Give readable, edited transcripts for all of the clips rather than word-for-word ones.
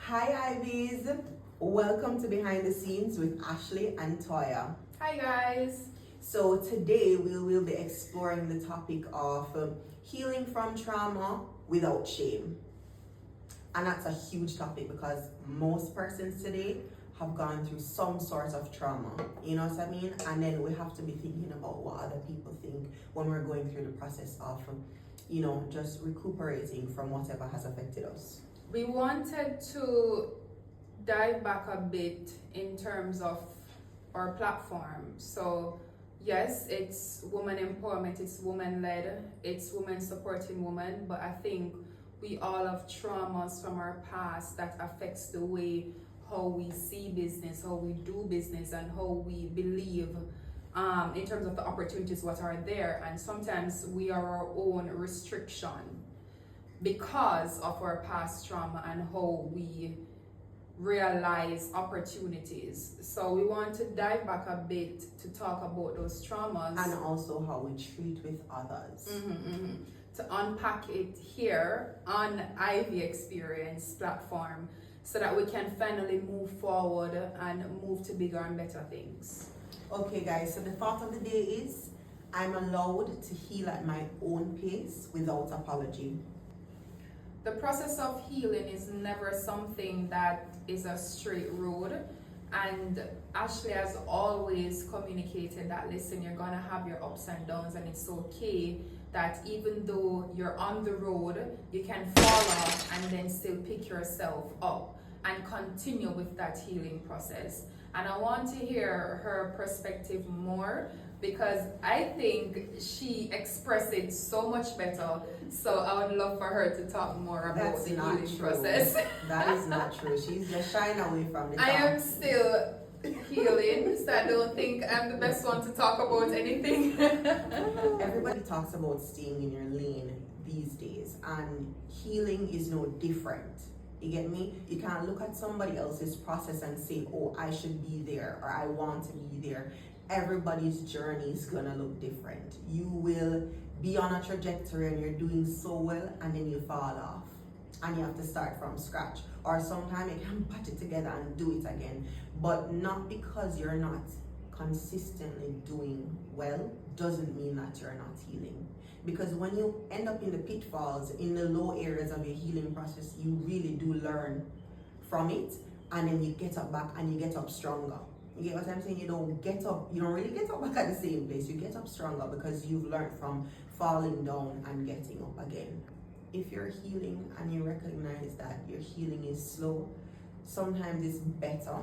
Hi Ivies, welcome to Behind the Scenes with Ashley and Toya. Hi guys. So today we will be exploring the topic of healing from trauma without shame. And that's a huge topic because most persons today have gone through some sort of trauma, you know what I mean? And then we have to be thinking about what other people think when we're going through the process of, just recuperating from whatever has affected us. We wanted to dive back a bit in terms of our platform. So yes, it's woman empowerment, it's woman led, it's women supporting women, but I think we all have traumas from our past that affects the way how we see business, how we do business, and how we believe in terms of the opportunities what are there. And sometimes we are our own restriction because of our past trauma and how we realize opportunities. So we want to dive back a bit to talk about those traumas and also how we treat with others. To unpack it here on Ivy Experience platform so that we can finally move forward and move to bigger and better things. Okay guys, so the thought of the day is I'm allowed to heal at my own pace without apology. The process of healing is never something that is a straight road, and Ashley has always communicated that listen, you're gonna have your ups and downs, and it's okay that even though you're on the road, you can fall off and then still pick yourself up and continue with that healing process. And I want to hear her perspective more because I think she expressed it so much better. So I would love for her to talk more about the healing process. That is not true. She's just shying away from the I am still healing, so I don't think I'm the best one to talk about anything. Everybody talks about staying in your lane these days, and healing is no different. You get me? You can't look at somebody else's process and say, oh, I should be there or I want to be there. Everybody's journey is gonna look different. You will be on a trajectory and you're doing so well and then you fall off and you have to start from scratch, or sometimes you can put it together and do it again, but not because you're not consistently doing well doesn't mean that you're not healing. Because when you end up in the pitfalls, in the low areas of your healing process, you really do learn from it, and then you get up back and you get up stronger. You get what I'm saying? You don't really get up back at the same place. You get up stronger because you've learned from falling down and getting up again. If you're healing and you recognize that your healing is slow, sometimes it's better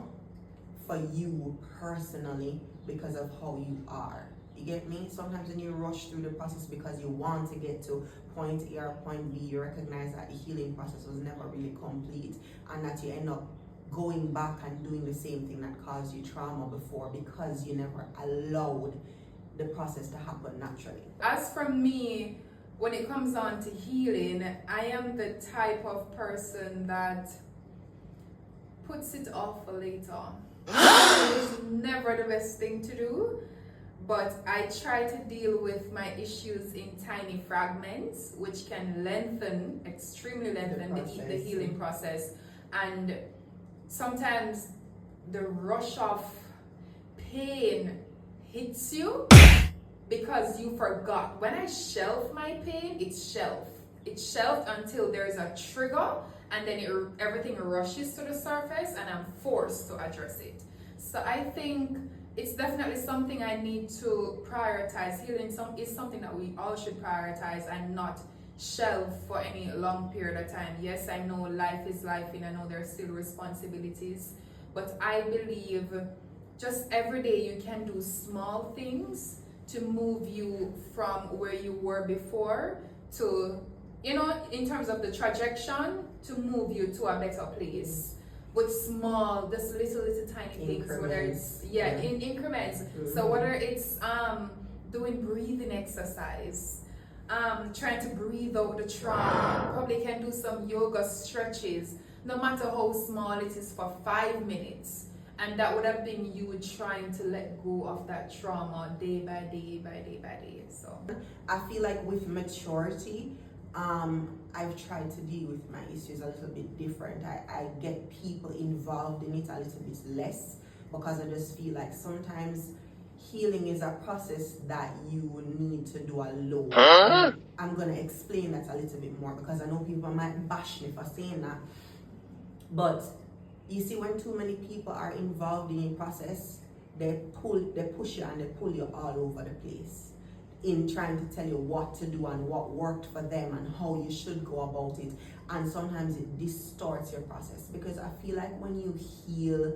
for you personally because of how you are. You get me? Sometimes when you rush through the process because you want to get to point A or point B, you recognize that the healing process was never really complete and that you end up going back and doing the same thing that caused you trauma before because you never allowed the process to happen naturally. As for me, when it comes on to healing, I am the type of person that puts it off for later. It's never the best thing to do, but I try to deal with my issues in tiny fragments, which can extremely lengthen the healing process. And sometimes the rush of pain hits you because you forgot. When I shelve my pain, it's shelved. It's shelved until there's a trigger, and then everything rushes to the surface and I'm forced to address it. So I think it's definitely something I need to prioritize. Healing is something that we all should prioritize and not shelve for any long period of time. Yes, I know life is life and I know there are still responsibilities, but I believe just every day you can do small things to move you from where you were before to, in terms of the trajectory, to move you to a better place with small, just little tiny things, whether it's in increments. So whether it's doing breathing exercise, trying to breathe out the trauma, probably can do some yoga stretches, no matter how small it is, for 5 minutes. And that would have been you trying to let go of that trauma day by day by day by day. So I feel like with maturity, I've tried to deal with my issues a little bit different. I get people involved in it a little bit less because I just feel like sometimes healing is a process that you need to do alone. I'm gonna explain that a little bit more because I know people might bash me for saying that. But you see, when too many people are involved in a process, they push you and they pull you all over the place in trying to tell you what to do and what worked for them and how you should go about it. And sometimes it distorts your process because I feel like when you heal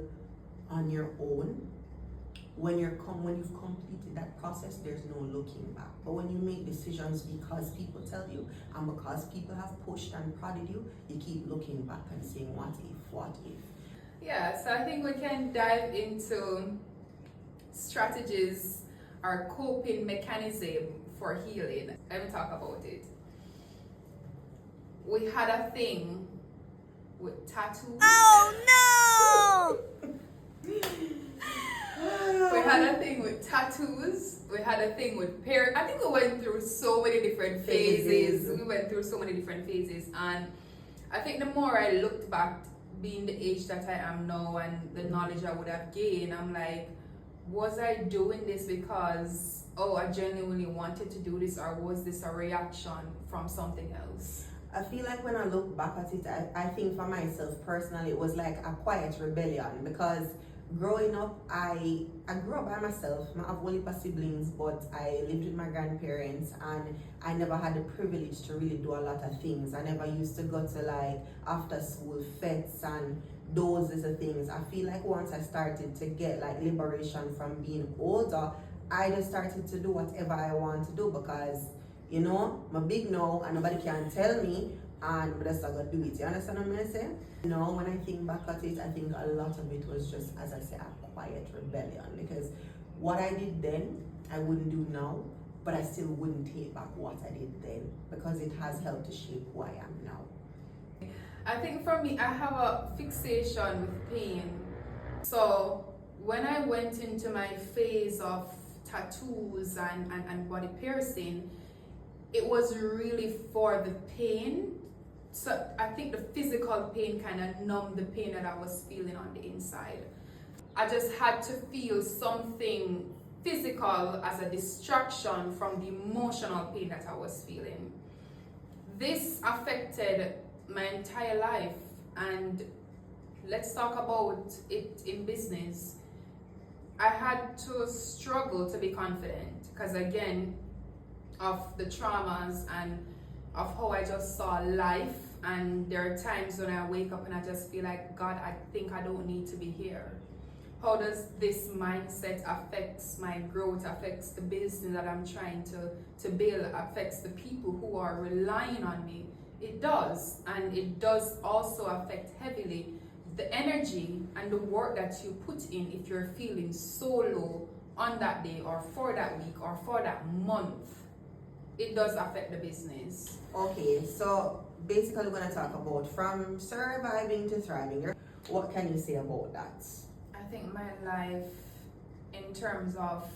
on your own, when you've completed that process, there's no looking back. But when you make decisions because people tell you and because people have pushed and prodded you, you keep looking back and saying, what if? Yeah, so I think we can dive into strategies or coping mechanism for healing. Let me talk about it. We had a thing with tattoos. Oh no! We had a thing with tattoos. We had a thing with hair. I think we went through so many different phases. And I think the more I looked back, being the age that I am now and the knowledge I would have gained, I'm like, was I doing this because, I genuinely wanted to do this, or was this a reaction from something else? I feel like when I look back at it, I think for myself personally, it was like a quiet rebellion because growing up, I grew up by myself. I have only siblings, but I lived with my grandparents and I never had the privilege to really do a lot of things. I never used to go to like after school fetes and those little things. I feel like once I started to get like liberation from being older, I just started to do whatever I want to do because, I'm big now and nobody can tell me and I'm just gonna do it. You understand what I'm saying? When I think back at it, I think a lot of it was just, as I say, a quiet rebellion because what I did then, I wouldn't do now, but I still wouldn't take back what I did then because it has helped to shape who I am now. I think for me, I have a fixation with pain. So when I went into my phase of tattoos and body piercing, it was really for the pain. So I think the physical pain kind of numbed the pain that I was feeling on the inside. I just had to feel something physical as a distraction from the emotional pain that I was feeling. This affected my entire life, and let's talk about it in business. I had to struggle to be confident because again of the traumas and of how I just saw life, and there are times when I wake up and I just feel like, God, I think I don't need to be here. How does this mindset affects my growth, affects the business that I'm trying to build, affects the people who are relying on me? It does, and it does also affect heavily the energy and the work that you put in if you're feeling so low on that day or for that week or for that month. It does affect the business. Okay, so basically we're going to talk about from surviving to thriving. What can you say about that? I think my life, in terms of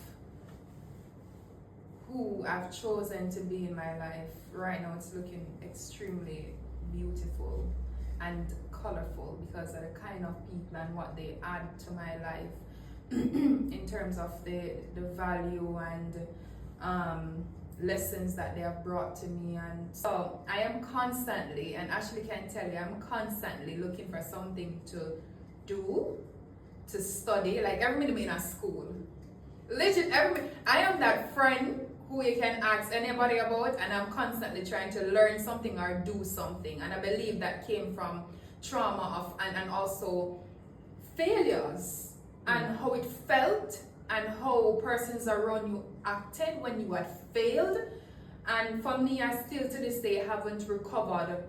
who I've chosen to be in my life, right now it's looking extremely beautiful and colorful because of the kind of people and what they add to my life in terms of the value and lessons that they have brought to me. And so I am constantly, and Ashley can tell you, I'm constantly looking for something to do, to study. Like every minute in a school, legit, I am that friend who you can ask anybody about, and I'm constantly trying to learn something or do something. And I believe that came from trauma of and also failures and how it felt and how persons around you acted when you had failed. And for me, I still to this day haven't recovered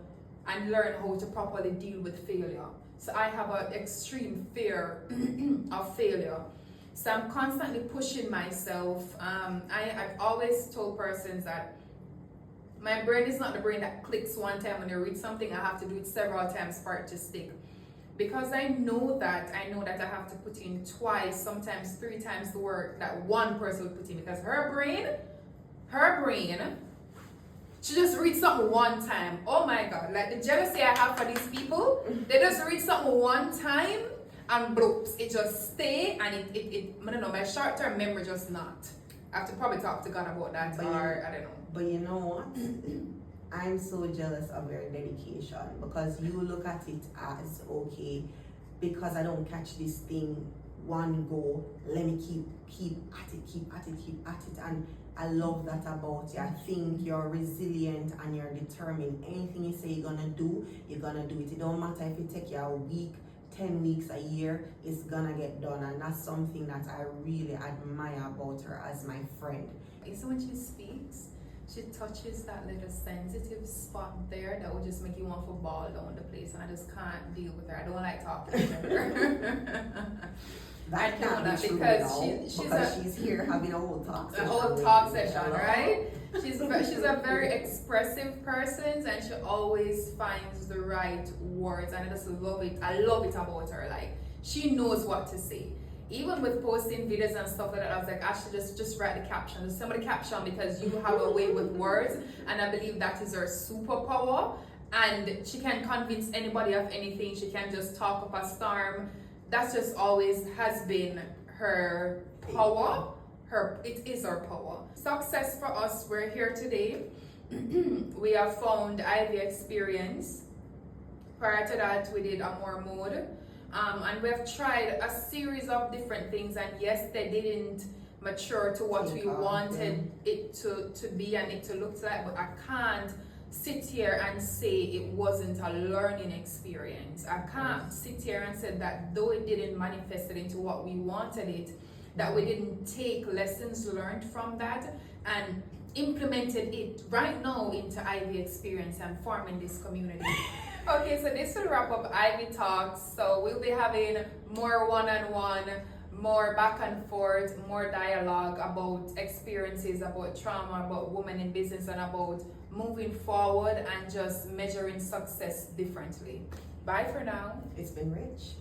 and learned how to properly deal with failure. So I have an extreme fear of failure. So I'm constantly pushing myself. I've always told persons that my brain is not the brain that clicks one time when you read something. I have to do it several times for it to stick. Because I know that I have to put in twice, sometimes 3 times the work that one person would put in. Because her brain, She just reads something one time. Oh my God, like the jealousy I have for these people, they just read something one time and bloops. It just stay and I don't know, my short-term memory just not. I have to probably talk to God about that or I don't know. But you know what? I'm so jealous of your dedication because you look at it as, okay, because I don't catch this thing one go, let me keep at it. And I love that about you. I think you're resilient and you're determined. Anything you say you're gonna do it. It don't matter if it take you a week, 10 weeks, a year, it's gonna get done. And that's something that I really admire about her as my friend. So when she speaks, she touches that little sensitive spot there that would just make you want to ball down the place, and I just can't deal with her. I don't like talking to her. That can't be true because she's here having a whole talk session. Right? She's a very expressive person, and she always finds the right words, and I just love it. I love it about her. Like, she knows what to say. Even with posting videos and stuff like that, I was like, Ashley, just write the caption. Just somebody caption because you have a way with words, and I believe that is her superpower. And she can convince anybody of anything. She can just talk up a storm. That's just always has been her power. It is her power. Success for us. We're here today. We have found Ivy Experience. Prior to that, we did Amor Mode. And we have tried a series of different things, and yes, they didn't mature to what we wanted it to be and it to look like, but I can't sit here and say it wasn't a learning experience. I can't sit here and say that though it didn't manifest it into what we wanted it, that we didn't take lessons learned from that and implemented it right now into Ivy Experience and forming this community. Okay, so this will wrap up Ivy Talks. So we'll be having more one-on-one, more back and forth, more dialogue about experiences, about trauma, about women in business, and about moving forward and just measuring success differently. Bye for now. It's been rich.